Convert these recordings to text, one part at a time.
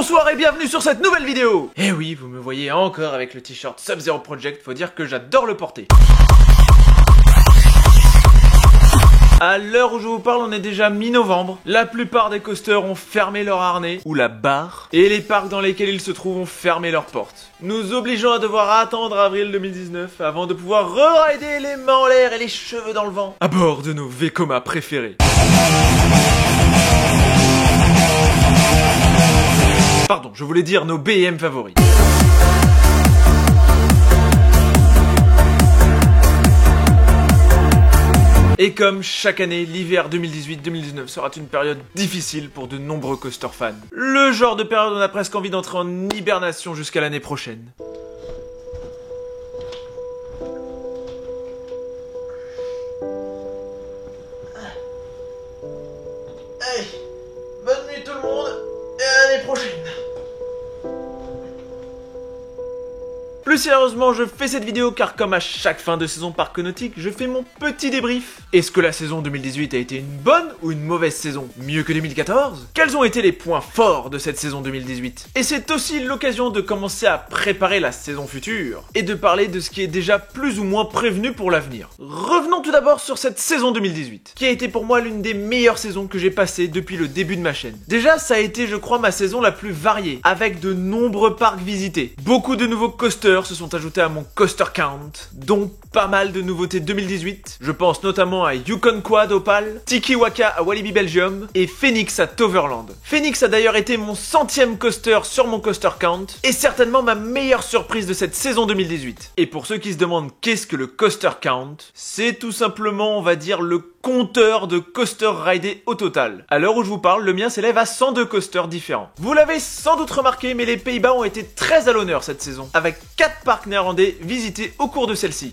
Bonsoir et bienvenue sur cette nouvelle vidéo. Eh oui, vous me voyez encore avec le t-shirt Sub-Zero Project, faut dire que j'adore le porter. À l'heure où je vous parle, on est déjà mi-novembre. La plupart des coasters ont fermé leur harnais, ou la barre, et les parcs dans lesquels ils se trouvent ont fermé leurs portes, nous obligeant à devoir attendre avril 2019 avant de pouvoir re-rider les mains en l'air et les cheveux dans le vent à bord de nos Vekoma préférés. Pardon, je voulais dire nos BM favoris. Et comme chaque année, l'hiver 2018-2019 sera une période difficile pour de nombreux coaster fans. Le genre de période où on a presque envie d'entrer en hibernation jusqu'à l'année prochaine. Hey, bonne nuit tout le monde, et à l'année prochaine. Plus sérieusement, je fais cette vidéo car comme à chaque fin de saison parc nautique, je fais mon petit débrief. Est-ce que la saison 2018 a été une bonne ou une mauvaise saison? Mieux que 2014? Quels ont été les points forts de cette saison 2018? Et c'est aussi l'occasion de commencer à préparer la saison future et de parler de ce qui est déjà plus ou moins prévenu pour l'avenir. Revenons tout d'abord sur cette saison 2018, qui a été pour moi l'une des meilleures saisons que j'ai passées depuis le début de ma chaîne. Déjà, ça a été, je crois, ma saison la plus variée, avec de nombreux parcs visités, beaucoup de nouveaux coasters se sont ajoutés à mon coaster count, dont pas mal de nouveautés 2018. Je pense notamment à Yukon Quad Opal, Tiki Waka à Walibi Belgium et Phoenix à Toverland. Phoenix a d'ailleurs été mon 100e coaster sur mon coaster count et certainement ma meilleure surprise de cette saison 2018. Et pour ceux qui se demandent qu'est-ce que le coaster count, c'est tout simplement, on va dire, le compteur de coasters ridés au total. À l'heure où je vous parle, le mien s'élève à 102 coasters différents. Vous l'avez sans doute remarqué, mais les Pays-Bas ont été très à l'honneur cette saison, avec 4 parcs néerlandais visités au cours de celle-ci.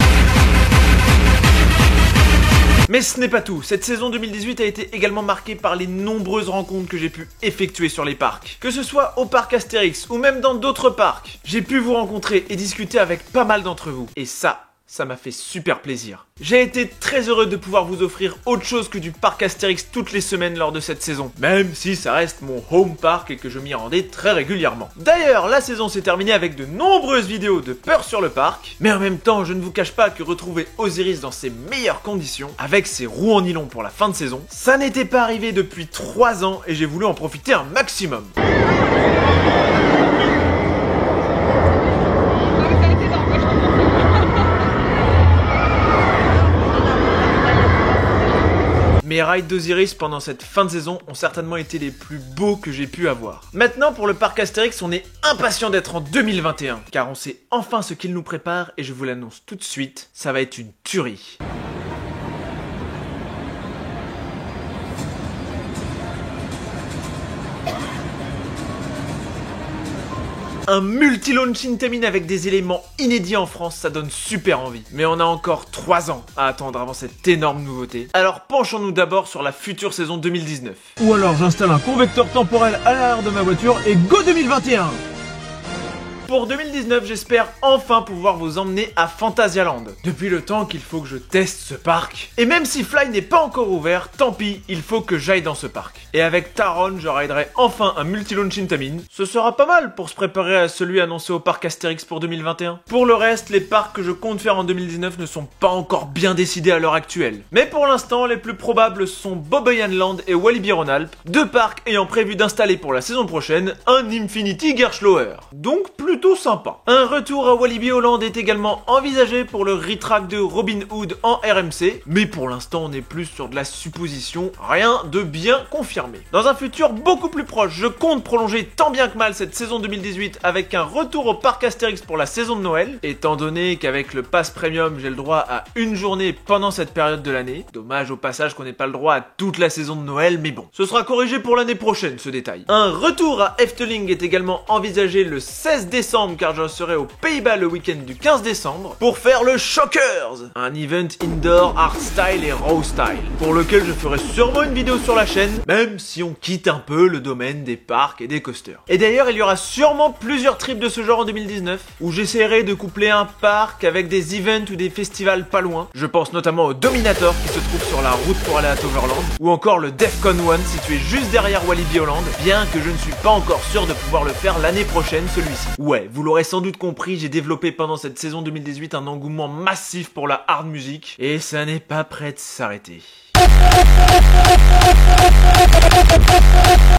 Mais ce n'est pas tout, cette saison 2018 a été également marquée par les nombreuses rencontres que j'ai pu effectuer sur les parcs. Que ce soit au parc Astérix ou même dans d'autres parcs, j'ai pu vous rencontrer et discuter avec pas mal d'entre vous. Et ça m'a fait super plaisir. J'ai été très heureux de pouvoir vous offrir autre chose que du parc Astérix toutes les semaines lors de cette saison, même si ça reste mon home park et que je m'y rendais très régulièrement. D'ailleurs, la saison s'est terminée avec de nombreuses vidéos de peur sur le parc, mais en même temps, je ne vous cache pas que retrouver Osiris dans ses meilleures conditions, avec ses roues en nylon pour la fin de saison, ça n'était pas arrivé depuis 3 ans et j'ai voulu en profiter un maximum. Mes rides d'Osiris pendant cette fin de saison ont certainement été les plus beaux que j'ai pu avoir. Maintenant, pour le parc Astérix, on est impatient d'être en 2021, car on sait enfin ce qu'il nous prépare et je vous l'annonce tout de suite, ça va être une tuerie. Un multi-launch Intamin avec des éléments inédits en France, ça donne super envie. Mais on a encore 3 ans à attendre avant cette énorme nouveauté. Alors penchons-nous d'abord sur la future saison 2019. Ou alors j'installe un convecteur temporel à l'arrière de ma voiture et go 2021! Pour 2019, j'espère enfin pouvoir vous emmener à Phantasialand. Depuis le temps qu'il faut que je teste ce parc. Et même si Fly n'est pas encore ouvert, tant pis, il faut que j'aille dans ce parc. Et avec Taron, je riderai enfin un multi-launch Intamin. Ce sera pas mal pour se préparer à celui annoncé au parc Astérix pour 2021. Pour le reste, les parcs que je compte faire en 2019 ne sont pas encore bien décidés à l'heure actuelle. Mais pour l'instant, les plus probables sont Boboyan Land et Walibi Rhône-Alpes, 2 parcs ayant prévu d'installer pour la saison prochaine un Infinity Gerschlauer. Donc plutôt sympa. Un retour à Walibi Holland est également envisagé pour le retrack de Robin Hood en RMC, mais pour l'instant on est plus sur de la supposition, rien de bien confirmé. Dans un futur beaucoup plus proche, je compte prolonger tant bien que mal cette saison 2018 avec un retour au parc Astérix pour la saison de Noël, étant donné qu'avec le pass premium j'ai le droit à une journée pendant cette période de l'année. Dommage au passage qu'on n'ait pas le droit à toute la saison de Noël, mais bon, ce sera corrigé pour l'année prochaine ce détail. Un retour à Efteling est également envisagé le 16 décembre décembre car je serai aux Pays-Bas le week-end du 15 décembre pour faire le Shockers, un event indoor hardstyle et raw style, pour lequel je ferai sûrement une vidéo sur la chaîne, même si on quitte un peu le domaine des parcs et des coasters. Et d'ailleurs, il y aura sûrement plusieurs trips de ce genre en 2019, où j'essaierai de coupler un parc avec des events ou des festivals pas loin. Je pense notamment au Dominator qui se trouve sur la route pour aller à Toverland, ou encore le Defcon 1 situé juste derrière Walibi Holland, bien que je ne suis pas encore sûr de pouvoir le faire l'année prochaine celui-ci. Ouais, vous l'aurez sans doute compris, j'ai développé pendant cette saison 2018 un engouement massif pour la hard music, et ça n'est pas prêt de s'arrêter.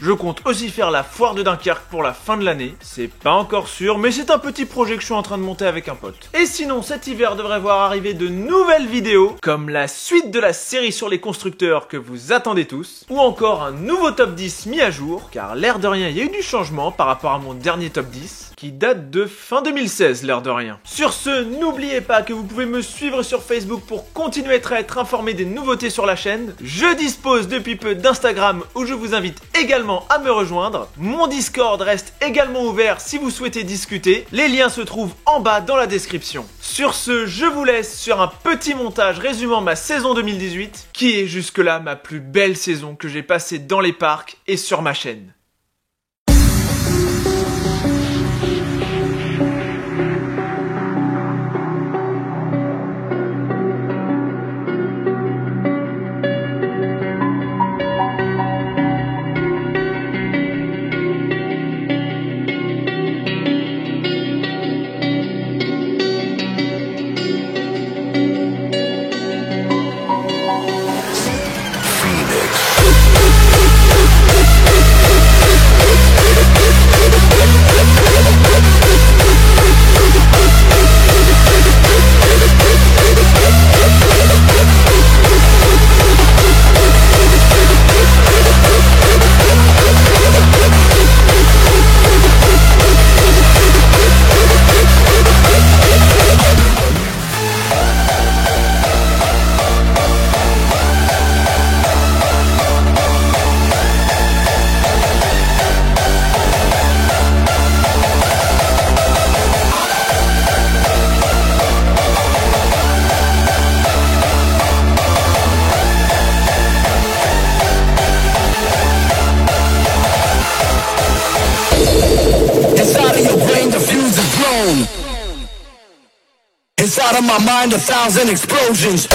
Je compte aussi faire la foire de Dunkerque pour la fin de l'année, c'est pas encore sûr, mais c'est un petit projet que je suis en train de monter avec un pote. Et sinon, cet hiver devrait voir arriver de nouvelles vidéos, comme la suite de la série sur les constructeurs que vous attendez tous, ou encore un nouveau top 10 mis à jour, car l'air de rien, il y a eu du changement par rapport à mon dernier top 10, qui date de fin 2016, l'air de rien. Sur ce, n'oubliez pas que vous pouvez me suivre sur Facebook pour continuer à être informé des nouveautés sur la chaîne. Je dispose depuis peu d'Instagram où je vous invite également à me rejoindre. Mon Discord reste également ouvert si vous souhaitez discuter. Les liens se trouvent en bas dans la description. Sur ce, je vous laisse sur un petit montage résumant ma saison 2018, qui est jusque-là ma plus belle saison que j'ai passée dans les parcs et sur ma chaîne. Inside of my mind, 1,000 explosions.